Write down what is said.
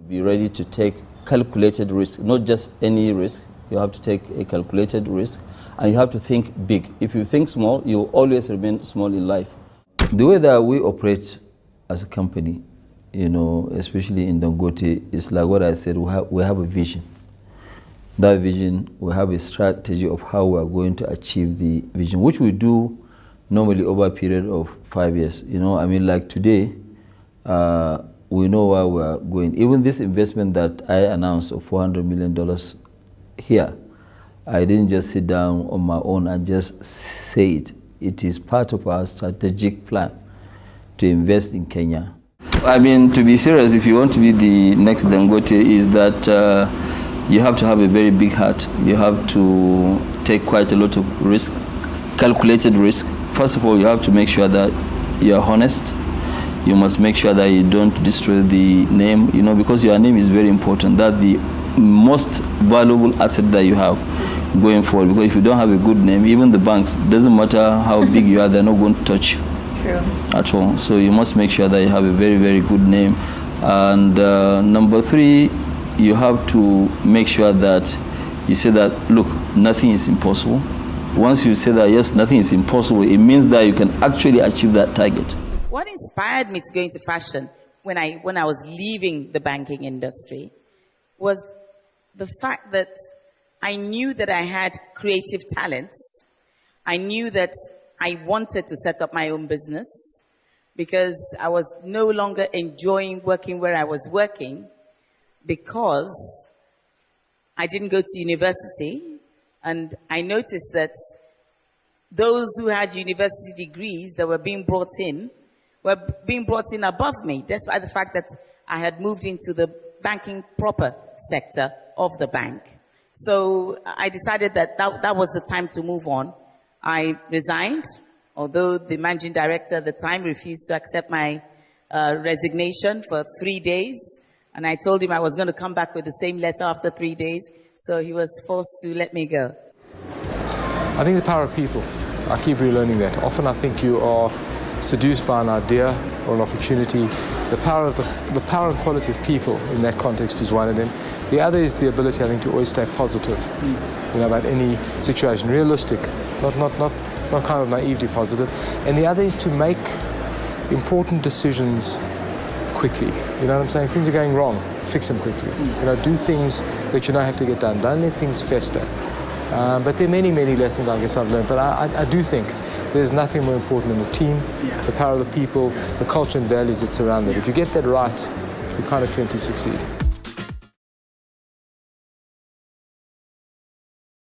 Be ready to take calculated risk, not just any risk. You have to take a calculated risk, and you have to think big. If you think small, you will always remain small in life. The way that we operate as a company, you know, especially in Dangote, is like what I said, we have a vision. That vision, we have a strategy of how we are going to achieve the vision, which we do normally over a period of 5 years. You know, I mean, like today, we know where we are going. Even this investment that I announced of $400 million here, I didn't just sit down on my own and just say it. It is part of our strategic plan to invest in Kenya. I mean, to be serious, if you want to be the next Dangote, is that you have to have a very big heart. You have to take quite a lot of risk, calculated risk. First of all, you have to make sure that you are honest. You must make sure that you don't destroy the name, you know, because your name is very important. That's the most valuable asset that you have going forward. Because if you don't have a good name, even the banks, doesn't matter how big you are, they're not going to touch you. True. At all. So you must make sure that you have a very, very good name. And number 3, you have to make sure that you say that, look, nothing is impossible. Once you say that, yes, nothing is impossible, it means that you can actually achieve that target. What inspired me to go into fashion when I was leaving the banking industry was the fact that I knew that I had creative talents. I knew that I wanted to set up my own business because I was no longer enjoying working where I was working because I didn't go to university, and I noticed that those who had university degrees that were being brought in were being brought in above me, despite the fact that I had moved into the banking proper sector of the bank. So I decided that was the time to move on. I resigned, although the managing director at the time refused to accept my resignation for 3 days. And I told him I was going to come back with the same letter after 3 days. So he was forced to let me go. I think the power of people. I keep relearning that. Often I think you are seduced by an idea or an opportunity. The power and quality of people in that context is one of them. The other is the ability, I think, to always stay positive, you know, about any situation, realistic, not kind of naively positive. And the other is to make important decisions quickly. You know what I'm saying? Things are going wrong, fix them quickly. You know, do things that you know have to get done. Don't let things fester. But there are many, many lessons I guess I've learned. But I do think there's nothing more important than the team, the power of the people, the culture and values that surround it. If you get that right, you kind of tend to succeed.